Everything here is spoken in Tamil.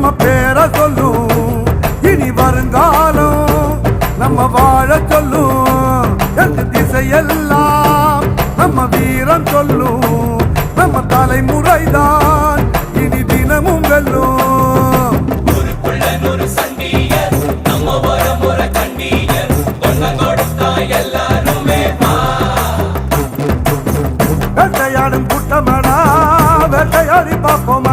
நம்ம பேரை சொல்லும். இனி வருங்காலம் நம்ம வாழ சொல்லும். எந்த திசையெல்லாம் நம்ம வீரம் சொல்லும். நம்ம தலைமுறைதான் இனி தினமும் வெல்லும். வேட்டையாடும் கூட்டமடா வேட்டையாடி பார்ப்போம்.